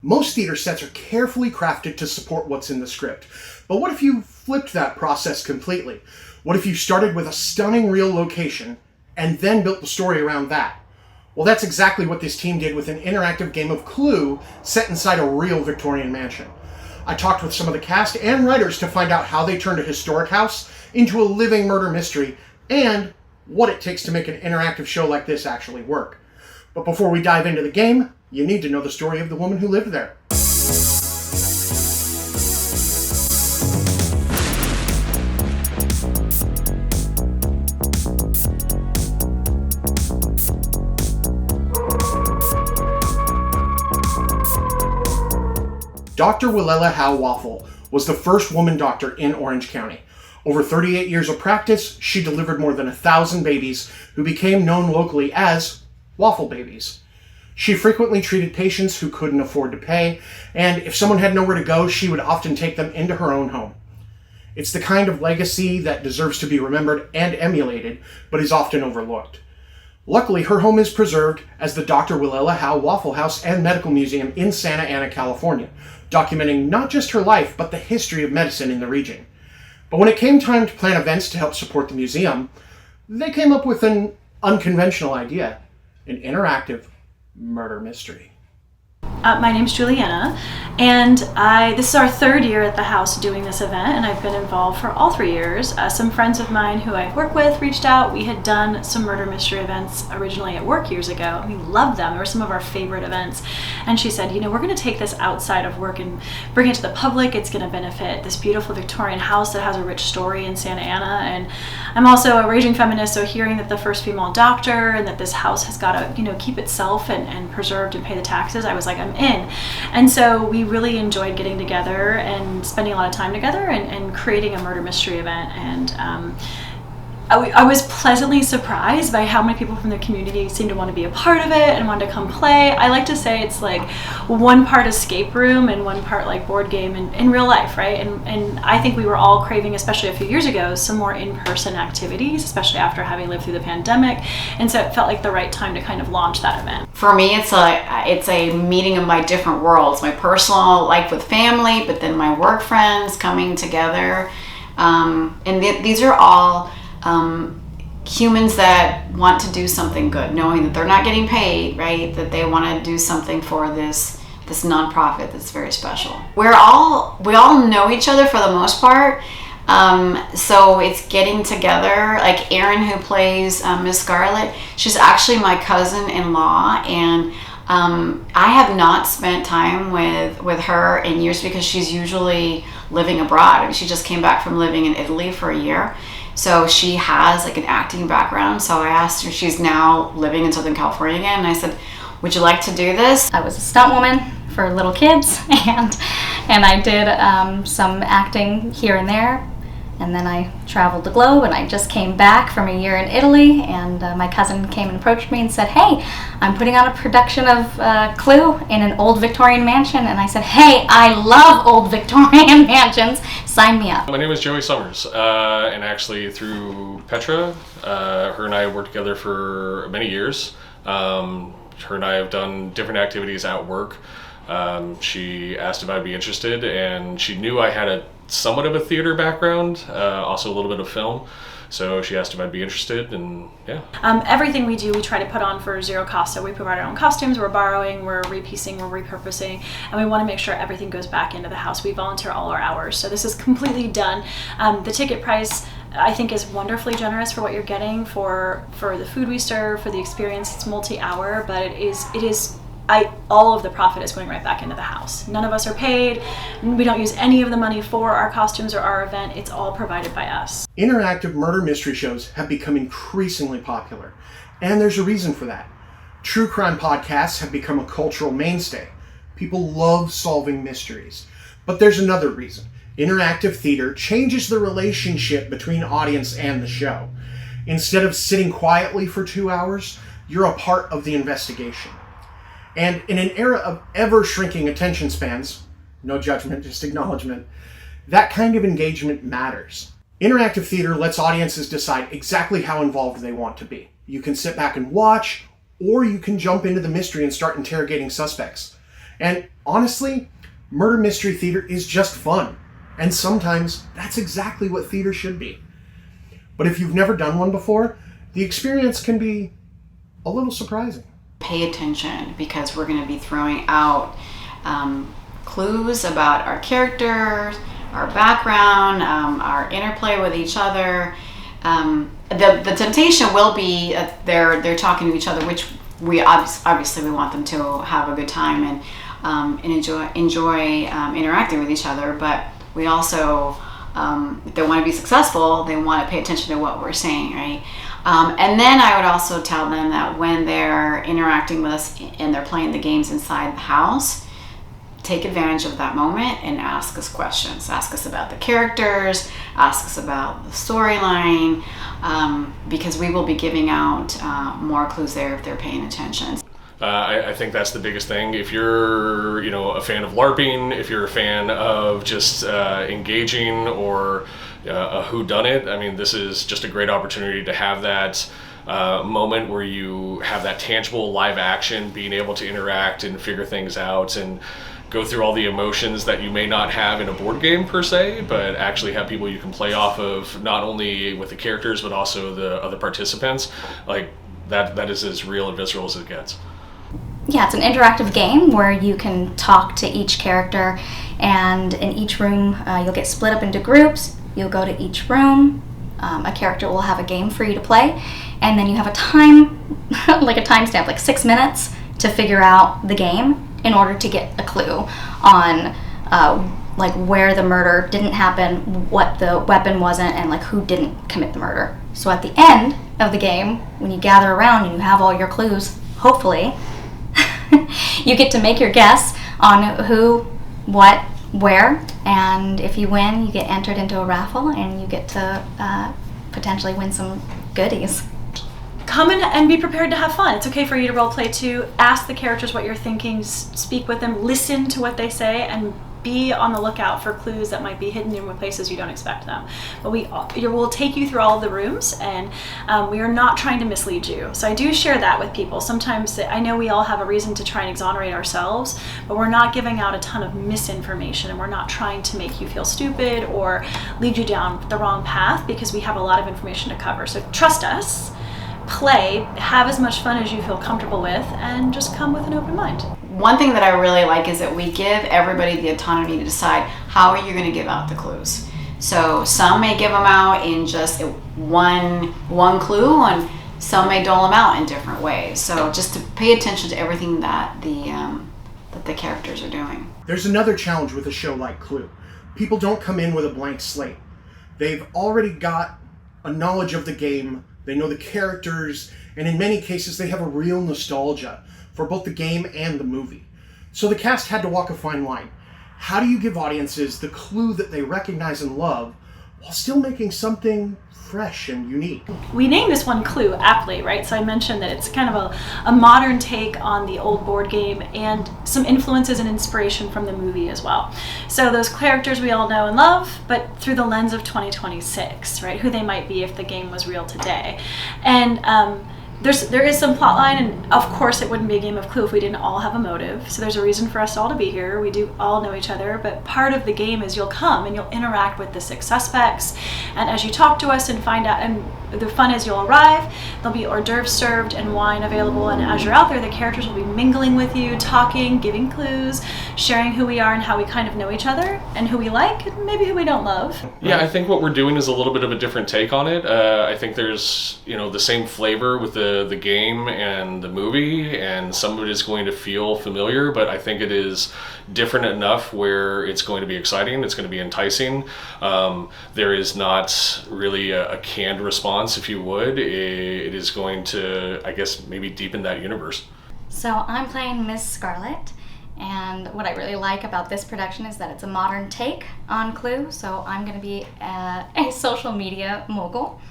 Most theater sets are carefully crafted to support what's in the script. But what if you flipped that process completely? What if you started with a stunning real location and then built the story around that? Well, that's exactly what this team did with an interactive game of Clue set inside a real Victorian mansion. I talked with some of the cast and writers to find out how they turned a historic house into a living murder mystery and what it takes to make an interactive show like this actually work. But before we dive into the game, you need to know the story of the woman who lived there. Dr. Willella Howe-Waffle was the first woman doctor in Orange County. Over 38 years of practice, she delivered more than 1,000 babies who became known locally as waffle babies. She frequently treated patients who couldn't afford to pay, and if someone had nowhere to go, she would often take them into her own home. It's the kind of legacy that deserves to be remembered and emulated, but is often overlooked. Luckily, her home is preserved as the Dr. Willella Howe-Waffle House and Medical Museum in Santa Ana, California, documenting not just her life, but the history of medicine in the region. But when it came time to plan events to help support the museum, they came up with an unconventional idea: an interactive murder mystery. My name's Juliana, and this is our third year at the house doing this event, and I've been involved for all 3 years. Some friends of mine who I work with reached out. We had done some murder mystery events originally at work years ago. We loved them. They were some of our favorite events. And she said, we're going to take this outside of work and bring it to the public. It's going to benefit this beautiful Victorian house that has a rich story in Santa Ana. And I'm also a raging feminist, so hearing that the first female doctor and that this house has got to, keep itself and preserved and pay the taxes, I was like, I'm in. And so we really enjoyed getting together and spending a lot of time together and creating a murder mystery event. And I was pleasantly surprised by how many people from the community seemed to want to be a part of it and wanted to come play. I like to say it's like one part escape room and one part like board game in real life, right? And I think we were all craving, especially a few years ago, some more in-person activities, especially after having lived through the pandemic. And so it felt like the right time to kind of launch that event. For me, it's a meeting of my different worlds, my personal life with family, but then my work friends coming together. These are all humans that want to do something good, knowing that they're not getting paid, right? That they want to do something for this nonprofit that's very special. We all know each other for the most part. So it's getting together. Like Erin, who plays Miss Scarlett, she's actually my cousin-in-law, and I have not spent time with her in years because she's usually living abroad. I mean, she just came back from living in Italy for a year. So she has like an acting background. So I asked her, she's now living in Southern California again, and I said, would you like to do this? I was a stunt woman for little kids, and I did some acting here and there. And then I traveled the globe, and I just came back from a year in Italy, and my cousin came and approached me and said, hey, I'm putting on a production of Clue in an old Victorian mansion. And I said, hey, I love old Victorian mansions. Sign me up. My name is Joey Summers, and actually through Petra, her and I have worked together for many years. Her and I have done different activities at work. She asked if I'd be interested, and she knew I had somewhat of a theater background, also a little bit of film. So she asked if I'd be interested, and yeah. Everything we do, we try to put on for zero cost. So we provide our own costumes, we're borrowing, we're repiecing, we're repurposing, and we want to make sure everything goes back into the house. We volunteer all our hours. So this is completely done. The ticket price, I think, is wonderfully generous for what you're getting for the food we serve, for the experience. It's multi-hour, but it is all of the profit is going right back into the house. None of us are paid. We don't use any of the money for our costumes or our event. It's all provided by us. Interactive murder mystery shows have become increasingly popular, and there's a reason for that. True crime podcasts have become a cultural mainstay. People love solving mysteries. But there's another reason. Interactive theater changes the relationship between audience and the show. Instead of sitting quietly for 2 hours, you're a part of the investigation. And in an era of ever-shrinking attention spans, no judgment, just acknowledgement, that kind of engagement matters. Interactive theater lets audiences decide exactly how involved they want to be. You can sit back and watch, or you can jump into the mystery and start interrogating suspects. And honestly, murder mystery theater is just fun. And sometimes that's exactly what theater should be. But if you've never done one before, the experience can be a little surprising. Pay attention, because we're going to be throwing out clues about our characters, our background, our interplay with each other. The temptation will be they're talking to each other, which we obviously we want them to have a good time and enjoy interacting with each other. But we also, if they want to be successful, they want to pay attention to what we're saying, right? And then I would also tell them that when they're interacting with us and they're playing the games inside the house, take advantage of that moment and ask us questions. Ask us about the characters, ask us about the storyline, because we will be giving out more clues there if they're paying attention. I think that's the biggest thing. If you're, a fan of LARPing, if you're a fan of just engaging or a whodunit, I mean, this is just a great opportunity to have that moment where you have that tangible live action, being able to interact and figure things out and go through all the emotions that you may not have in a board game per se, but actually have people you can play off of, not only with the characters but also the other participants. Like that is as real and visceral as it gets. Yeah, it's an interactive game where you can talk to each character, and in each room you'll get split up into groups. You'll go to each room. A character will have a game for you to play, and then you have a time, like a timestamp, like 6 minutes to figure out the game in order to get a clue on like where the murder didn't happen, what the weapon wasn't, and like who didn't commit the murder. So at the end of the game, when you gather around and you have all your clues, hopefully, you get to make your guess on who, what, where, and if you win, you get entered into a raffle and you get to potentially win some goodies. Come in and be prepared to have fun. It's okay for you to role play too. Ask the characters what you're thinking, speak with them, listen to what they say, and be on the lookout for clues that might be hidden in places you don't expect them. But we'll take you through all of the rooms, and we are not trying to mislead you. So I do share that with people. Sometimes I know we all have a reason to try and exonerate ourselves, but we're not giving out a ton of misinformation, and we're not trying to make you feel stupid or lead you down the wrong path, because we have a lot of information to cover. So trust us. Play, have as much fun as you feel comfortable with, and just come with an open mind. One thing that I really like is that we give everybody the autonomy to decide how are you going to give out the clues. So some may give them out in just one clue, and some may dole them out in different ways. So just to pay attention to everything that the characters are doing. There's another challenge with a show like Clue. People don't come in with a blank slate. They've already got a knowledge of the game. They know the characters, and in many cases they have a real nostalgia for both the game and the movie. So the cast had to walk a fine line. How do you give audiences the clue that they recognize and love while still making something fresh and unique? We named this one Clue aptly, right? So I mentioned that it's kind of a modern take on the old board game, and some influences and inspiration from the movie as well. So those characters we all know and love, but through the lens of 2026, right? Who they might be if the game was real today. And there is some plot line, and of course it wouldn't be a game of Clue if we didn't all have a motive. So there's a reason for us all to be here. We do all know each other, but part of the game is you'll come and you'll interact with the 6 suspects, and as you talk to us and find out, and the fun is you'll arrive, there'll be hors d'oeuvres served and wine available, and as you're out there, the characters will be mingling with you, talking, giving clues, sharing who we are and how we kind of know each other, and who we like and maybe who we don't love. Yeah, I think what we're doing is a little bit of a different take on it. I think there's the same flavor with the game and the movie, and some of it is going to feel familiar, but I think it is different enough where it's going to be exciting, it's going to be enticing. There is not really a canned response, if you would. It is going to, I guess, maybe deepen that universe. So I'm playing Miss Scarlet, and what I really like about this production is that it's a modern take on Clue. So I'm going to be a social media mogul,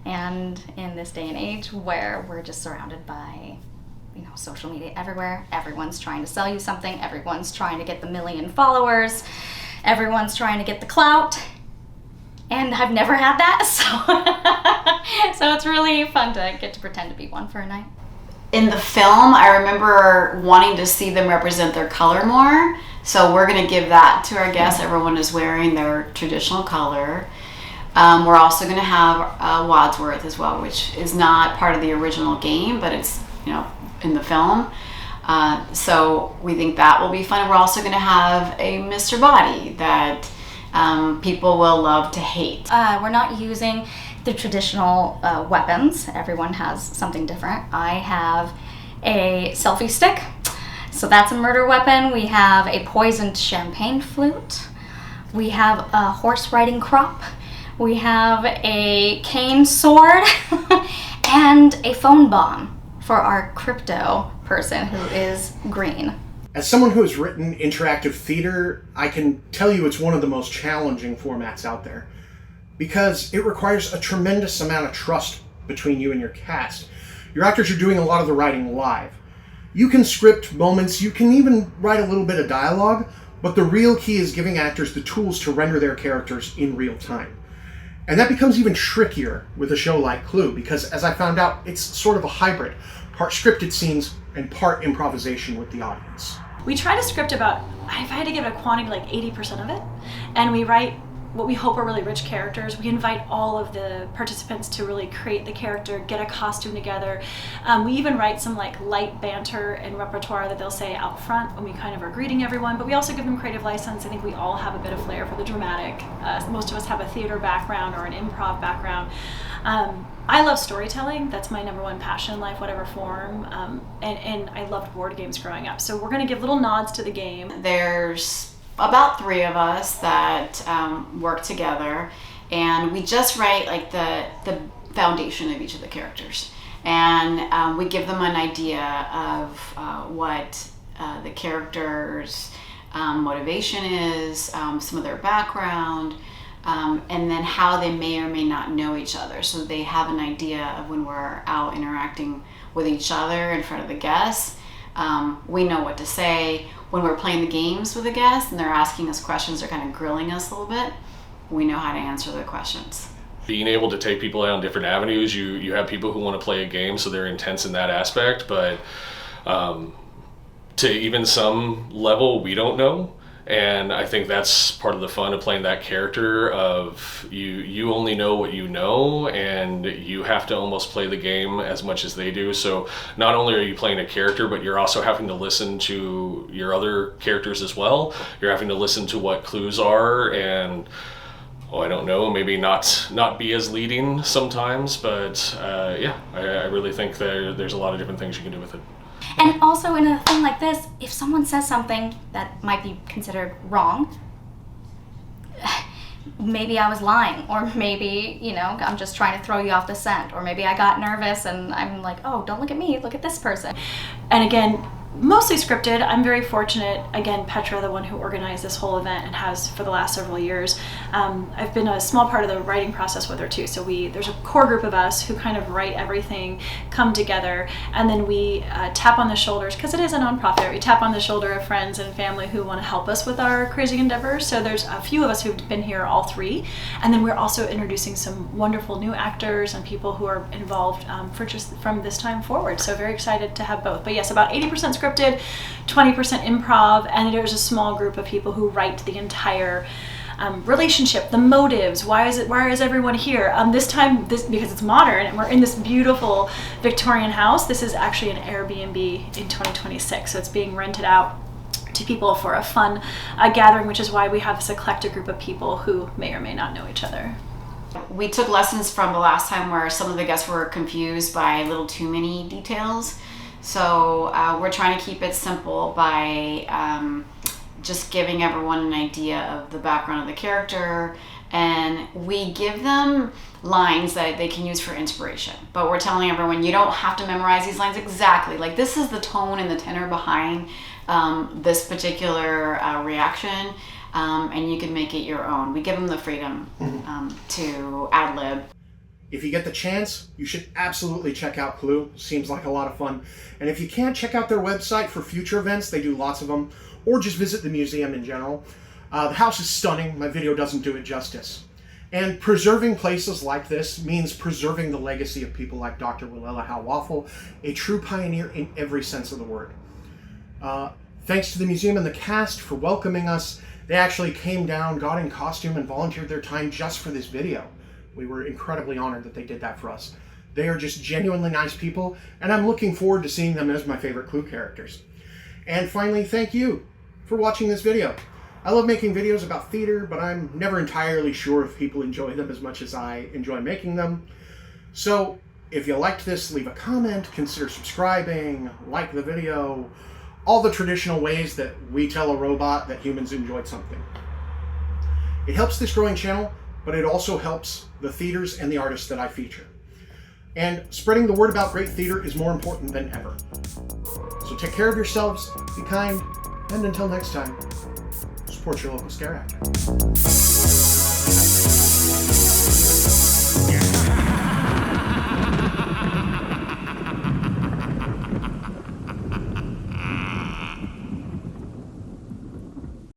and in this day and age where we're just surrounded by social media everywhere, everyone's trying to sell you something, everyone's trying to get the 1 million followers, everyone's trying to get the clout, and I've never had that, so it's really fun to get to pretend to be one for a night. in the film, I remember wanting to see them represent their color more. So we're going to give that to our guests. Everyone is wearing their traditional color. We're also going to have Wadsworth as well, which is not part of the original game, but it's, you know, in the film. So we think that will be fun. We're also going to have a Mr. Body that people will love to hate. We're not using the traditional weapons. Everyone has something different. I have a selfie stick, so that's a murder weapon. We have a poisoned champagne flute. We have a horse riding crop. We have a cane sword and a phone bomb for our crypto person who is green. As someone who has written interactive theater, I can tell you it's one of the most challenging formats out there because it requires a tremendous amount of trust between you and your cast. Your actors are doing a lot of the writing live. You can script moments, you can even write a little bit of dialogue, but the real key is giving actors the tools to render their characters in real time. And that becomes even trickier with a show like Clue because, as I found out, it's sort of a hybrid, part scripted scenes and part improvisation with the audience. We try to script about, if I had to give it a quantity, like 80% of it, and we write what we hope are really rich characters. We invite all of the participants to really create the character, get a costume together. We even write some like light banter and repertoire that they'll say out front when we kind of are greeting everyone, but we also give them creative license. I think we all have a bit of flair for the dramatic. Most of us have a theater background or an improv background. I love storytelling. That's my number one passion in life, whatever form. And I loved board games growing up. So we're going to give little nods to the game. There's about 3 of us that work together, and we just write like the foundation of each of the characters, and we give them an idea of what the characters' motivation is, some of their background, and then how they may or may not know each other, so they have an idea of when we're out interacting with each other in front of the guests. We know what to say. When we're playing the games with the guests and they're asking us questions, they're kind of grilling us a little bit, we know how to answer the questions. Being able to take people down different avenues, you have people who want to play a game, so they're intense in that aspect, but to even some level, we don't know. And I think that's part of the fun of playing that character of you only know what you know, and you have to almost play the game as much as they do. So not only are you playing a character, but you're also having to listen to your other characters as well. You're having to listen to what clues are, and I don't know, maybe not be as leading sometimes, but I really think there's a lot of different things you can do with it. And also in a thing like this, if someone says something that might be considered wrong, maybe I was lying, or maybe, you know, I'm just trying to throw you off the scent, or maybe I got nervous and I'm like, oh, don't look at me, look at this person. And again, mostly scripted. I'm very fortunate. Again, Petra, the one who organized this whole event and has for the last several years. I've been a small part of the writing process with her too. So there's a core group of us who kind of write everything, come together, and then we tap on the shoulders, because it is a nonprofit. We tap on the shoulder of friends and family who want to help us with our crazy endeavors. So there's a few of us who've been here, all 3, and then we're also introducing some wonderful new actors and people who are involved from this time forward. So very excited to have both. But yes, about 80% scripted, 20% improv, and there's a small group of people who write the entire relationship, the motives. Why is everyone here? This time, because it's modern and we're in this beautiful Victorian house. This is actually an Airbnb in 2026, so it's being rented out to people for a fun gathering, which is why we have this eclectic group of people who may or may not know each other. We took lessons from the last time where some of the guests were confused by a little too many details. So we're trying to keep it simple by just giving everyone an idea of the background of the character, and we give them lines that they can use for inspiration. But we're telling everyone, you don't have to memorize these lines exactly. Like, this is the tone and the tenor behind this particular reaction, and you can make it your own. We give them the freedom to ad-lib. If you get the chance, you should absolutely check out Clue. Seems like a lot of fun. And if you can't, check out their website for future events. They do lots of them. Or just visit the museum in general. The house is stunning. My video doesn't do it justice. And preserving places like this means preserving the legacy of people like Dr. Willella Howe-Waffle, a true pioneer in every sense of the word. Thanks to the museum and the cast for welcoming us. They actually came down, got in costume, and volunteered their time just for this video. We were incredibly honored that they did that for us. They are just genuinely nice people, and I'm looking forward to seeing them as my favorite Clue characters. And finally, thank you for watching this video. I love making videos about theater, but I'm never entirely sure if people enjoy them as much as I enjoy making them. So, if you liked this, leave a comment, consider subscribing, like the video, all the traditional ways that we tell a robot that humans enjoyed something. It helps this growing channel, but it also helps the theaters and the artists that I feature. And spreading the word about great theater is more important than ever. So take care of yourselves, be kind, and until next time, support your local scare actor.